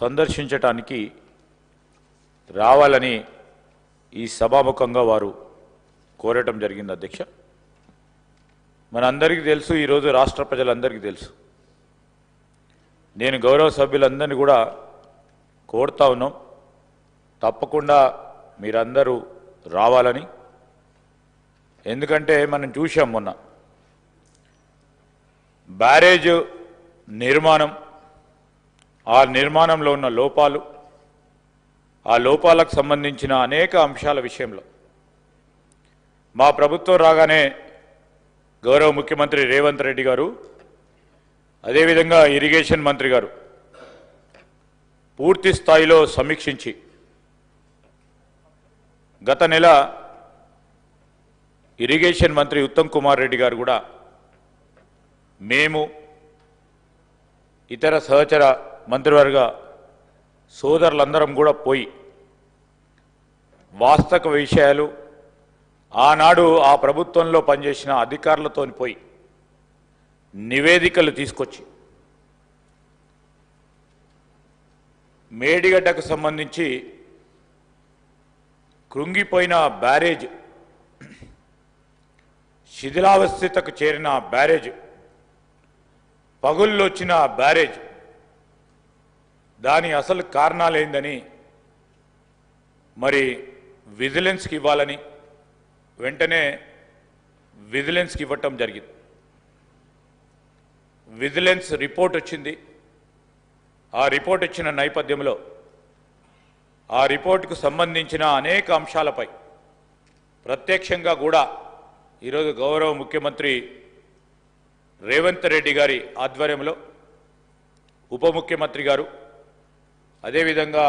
సందర్శించడానికి రావాలని ఈ సభాముఖంగా వారు కోరటం జరిగింది అధ్యక్ష. మనందరికీ తెలుసు, ఈరోజు రాష్ట్ర ప్రజలందరికీ తెలుసు. నేను గౌరవ సభ్యులందరినీ కూడా కోరుతా ఉన్నాం, తప్పకుండా మీరందరూ రావాలని. ఎందుకంటే మనం చూసాం మొన్న బ్యారేజ్ నిర్మాణం, ఆ నిర్మాణంలో ఉన్న లోపాలు, ఆ లోపాలకు సంబంధించిన అనేక అంశాల విషయంలో మా ప్రభుత్వం రాగానే గౌరవ ముఖ్యమంత్రి రేవంత్ రెడ్డి గారు, అదేవిధంగా ఇరిగేషన్ మంత్రి గారు పూర్తి స్థాయిలో సమీక్షించి గత నెల ఇరిగేషన్ మంత్రి ఉత్తమ్ కుమార్ రెడ్డి గారు కూడా మేము ఇతర సహచర మంత్రివర్గ సోదరులందరం కూడా పోయి వాస్తవ విషయాలు ఆనాడు ఆ ప్రభుత్వంలో పనిచేసిన అధికారులతో పోయి నివేదికలు తీసుకొచ్చి మేడిగడ్డకు సంబంధించి కృంగిపోయిన బ్యారేజ్, శిథిలావస్థకు చేరిన బ్యారేజ్, పగుళ్ళు వచ్చిన బ్యారేజ్, దాని అసలు కారణాలేందని మరి విజిలెన్స్కి ఇవ్వాలని వెంటనే విజిలెన్స్కి ఇవ్వటం జరిగింది. విజిలెన్స్ రిపోర్ట్ వచ్చింది. ఆ రిపోర్ట్ ఇచ్చిన నేపథ్యంలో ఆ రిపోర్టుకు సంబంధించిన అనేక అంశాలపై ప్రత్యక్షంగా కూడా ఈరోజు గౌరవ ముఖ్యమంత్రి రేవంత్ రెడ్డి గారి ఆధ్వర్యంలో ఉప ముఖ్యమంత్రి గారు, అదేవిధంగా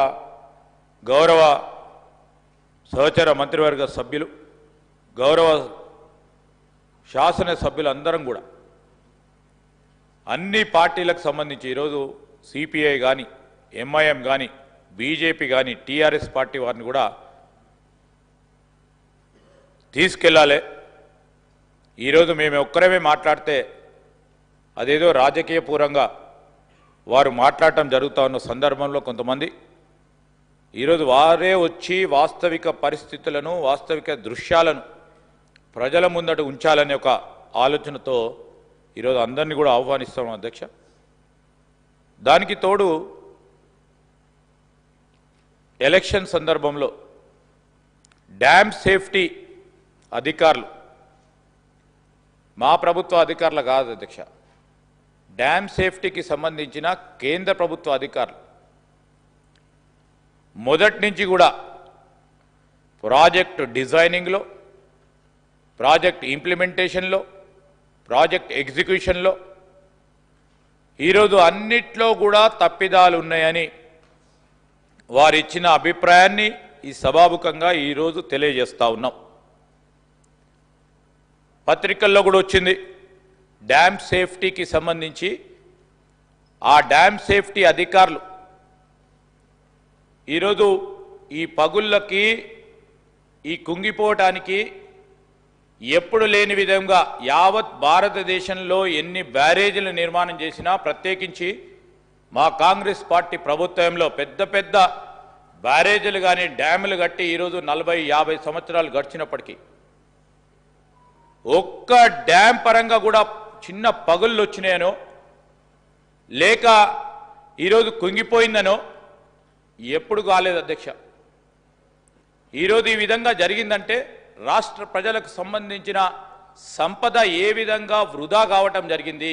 గౌరవ సహచర మంత్రివర్గ సభ్యులు, గౌరవ శాసనసభ్యులందరం కూడా అన్ని పార్టీలకు సంబంధించి ఈరోజు సిపిఐ కానీ, ఎంఐఎం కానీ, బీజేపీ కానీ, టీఆర్ఎస్ పార్టీ వారిని కూడా తీసుకెళ్ళాలి. ఈరోజు మేము ఒక్కరమే మాట్లాడితే అదేదో రాజకీయపూర్వంగా వారు మాట్లాడటం జరుగుతూ ఉన్న సందర్భంలో కొంతమంది ఈరోజు వారే వచ్చి వాస్తవిక పరిస్థితులను, వాస్తవిక దృశ్యాలను ప్రజల ముందట ఉంచాలనే ఒక ఆలోచనతో ఈరోజు అందరినీ కూడా ఆహ్వానిస్తాం అధ్యక్ష. దానికి తోడు ఎలక్షన్ సందర్భంలో డ్యామ్ సేఫ్టీ అధికారులు, మా ప్రభుత్వ అధికారులు కాదు అధ్యక్ష, డ్యామ్ సేఫ్టీకి సంబంధించిన కేంద్ర ప్రభుత్వ అధికారులు మొదటి నుంచి కూడా ప్రాజెక్ట్ డిజైనింగ్లో, ప్రాజెక్ట్ ఇంప్లిమెంటేషన్లో, ప్రాజెక్ట్ ఎగ్జిక్యూషన్లో ఈరోజు అన్నిట్లో కూడా తప్పిదాలు ఉన్నాయని వారిచ్చిన అభిప్రాయాన్ని ఈ సభాముఖంగా ఈరోజు తెలియజేస్తా ఉన్నాం. పత్రికల్లో కూడా వచ్చింది. డ్యామ్ సేఫ్టీకి సంబంధించి ఆ డ్యామ్ సేఫ్టీ అధికారులు ఈరోజు ఈ పగుళ్ళకి, ఈ కుంగిపోవటానికి ఎప్పుడు లేని విధంగా యావత్ భారతదేశంలో ఎన్ని బ్యారేజీలు నిర్మాణం చేసినా, ప్రత్యేకించి మా కాంగ్రెస్ పార్టీ ప్రభుత్వంలో పెద్ద పెద్ద బ్యారేజీలు కానీ డ్యాములు కట్టి ఈరోజు 40-50 సంవత్సరాలు గడిచినప్పటికీ ఒక్క డ్యామ్ పరంగా కూడా చిన్న పగుళ్ళు వచ్చినాయనో లేక ఈరోజు కుంగిపోయిందనో ఎప్పుడు కాలేదు అధ్యక్ష. ఈరోజు ఈ విధంగా జరిగిందంటే రాష్ట్ర ప్రజలకు సంబంధించిన సంపద ఏ విధంగా వృధా కావటం జరిగింది.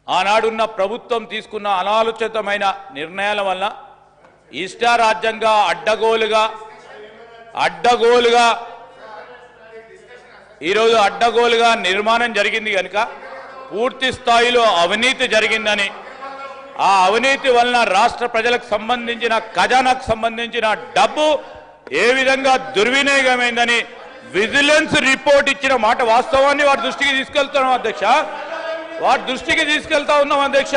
ఆనాడున్న ప్రభుత్వం తీసుకున్న అనాలోచితమైన నిర్ణయాల వల్ల ఇష్టారాజ్యంగా ఈరోజు అడ్డగోలుగా నిర్మాణం జరిగింది కనుక పూర్తి స్థాయిలో అవినీతి జరిగిందని, ఆ అవినీతి వలన రాష్ట్ర ప్రజలకు సంబంధించిన ఖజానాకు సంబంధించిన డబ్బు ఏ విధంగా దుర్వినియోగమైందని విజిలెన్స్ రిపోర్ట్ ఇచ్చిన మాట వాస్తవాన్ని వారి దృష్టికి తీసుకెళ్తున్నాం అధ్యక్ష. వారి దృష్టికి తీసుకెళ్తా ఉన్నాం అధ్యక్ష.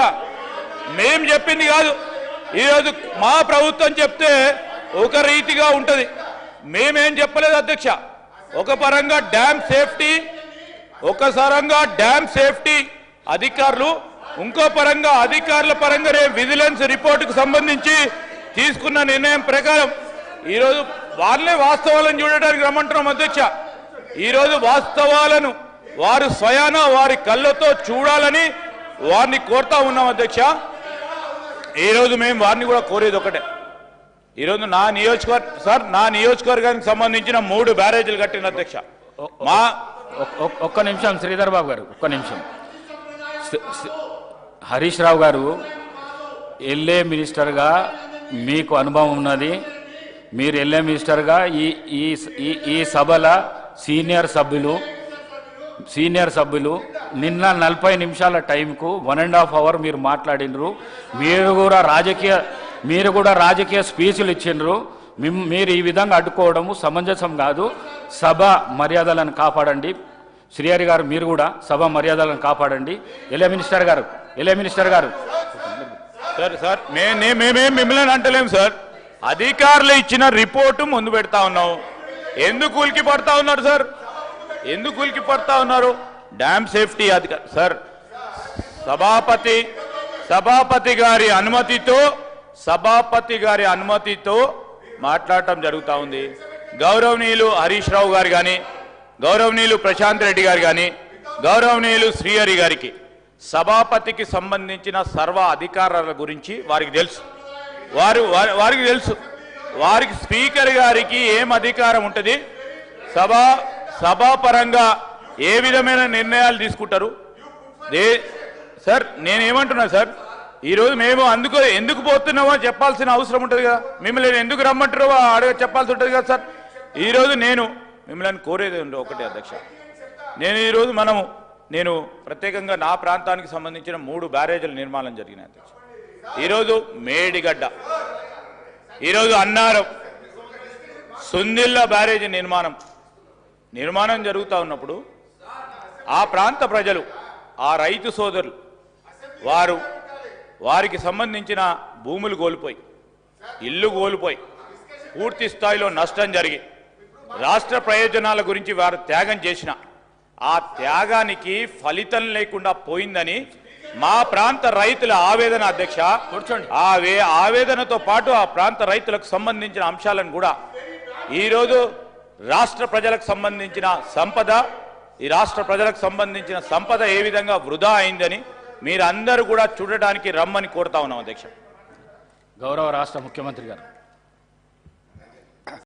మేం చెప్పింది కాదు. ఈరోజు మా ప్రభుత్వం చెప్తే ఒక రీతిగా ఉంటుంది, మేమేం చెప్పలేదు అధ్యక్ష. ఒక పరంగా డ్యామ్ సేఫ్టీ అధికారులు ఇంకో పరంగా అధికారుల పరంగా విజిలెన్స్ రిపోర్టుకు సంబంధించి తీసుకున్న నిర్ణయం ప్రకారం ఈరోజు వాళ్ళే వాస్తవాలను చూడడానికి రమ్మంటున్నాం అధ్యక్ష. ఈరోజు వాస్తవాలను వారు స్వయాన వారి కళ్ళతో చూడాలని వారిని కోరుతా ఉన్నాం అధ్యక్ష. ఈరోజు మేము వారిని కూడా కోరేది ఒకటే, ఈరోజు నా నియోజకవర్గానికి సంబంధించిన 3 బ్యారేజీలు కట్టిన అధ్యక్ష. మా ఒక్క నిమిషం శ్రీధర్ బాబు గారు, ఒక్క నిమిషం. హరీష్ రావు గారు ఎల్ఏ మినిస్టర్గా మీకు అనుభవం ఉన్నది. మీరు ఎల్ఏ మినిస్టర్గా ఈ సభల సీనియర్ సభ్యులు నిన్న 40 నిమిషాల టైంకు 1.5 అవర్ మీరు మాట్లాడినరు. మీరు కూడా రాజకీయ స్పీచ్లు ఇచ్చిండ్రు. మీరు ఈ విధంగా అడ్డుకోవడము సమంజసం కాదు. సభ మర్యాదలను కాపాడండి. శ్రీహరి గారు మీరు కూడా సభ మర్యాదలను కాపాడండి. ఎల్ఏ మినిస్టర్ గారు సార్ మేమేం మిమ్మల్ని అంటలేము సార్. అధికారులు ఇచ్చిన రిపోర్టు ముందు పెడతా ఉన్నాం. ఎందుకు ఉలికి పడతా ఉన్నారు సార్? ఎందుకు ఉలికి పడతా ఉన్నారు? డ్యామ్ సేఫ్టీ అధికారి సార్, సభాపతి గారి అనుమతితో మాట్లాడటం జరుగుతూ ఉంది. గౌరవనీయులు హరీష్ రావు గారు కానీ, గౌరవనీయులు ప్రశాంత్ రెడ్డి గారు కానీ, గౌరవనీయులు శ్రీహరి గారికి సభాపతికి సంబంధించిన సర్వ అధికారాల గురించి వారికి తెలుసు. వారికి స్పీకర్ గారికి ఏం అధికారం ఉంటుంది, సభాపరంగా ఏ విధమైన నిర్ణయాలు తీసుకుంటారు సార్. నేనేమంటున్నా సార్, ఈరోజు మేము ఎందుకు పోతున్నామో చెప్పాల్సిన అవసరం ఉంటుంది కదా. మిమ్మల్ని ఎందుకు రమ్మంటారో చెప్పాల్సి ఉంటుంది కదా సార్. ఈరోజు నేను మిమ్మల్ని కోరేది ఒకటే అధ్యక్ష. నేను ప్రత్యేకంగా నా ప్రాంతానికి సంబంధించిన 3 బ్యారేజీల నిర్మాణం జరిగినాయి అధ్యక్ష. ఈరోజు మేడిగడ్డ, ఈరోజు అన్నారం, సుందిల్ల బ్యారేజీ నిర్మాణం జరుగుతూ ఉన్నప్పుడు ఆ ప్రాంత ప్రజలు, ఆ రైతు సోదరులు వారికి సంబంధించిన భూములు కోల్పోయి, ఇల్లు కోల్పోయి, పూర్తి స్థాయిలో నష్టం జరిగి రాష్ట్ర ప్రయోజనాల గురించి వారు త్యాగం చేసిన ఆ త్యాగానికి ఫలితం లేకుండా పోయిందని మా ప్రాంత రైతుల ఆవేదన అధ్యక్ష. ఆవేదనతో పాటు ఆ ప్రాంత రైతులకు సంబంధించిన అంశాలను కూడా ఈరోజు రాష్ట్ర ప్రజలకు సంబంధించిన సంపద ఏ విధంగా వృధా అయిందని మీరందరూ కూడా చూడడానికి రమ్మని కోరుతా ఉన్నాం అధ్యక్ష. గౌరవ రాష్ట్ర ముఖ్యమంత్రి గారు.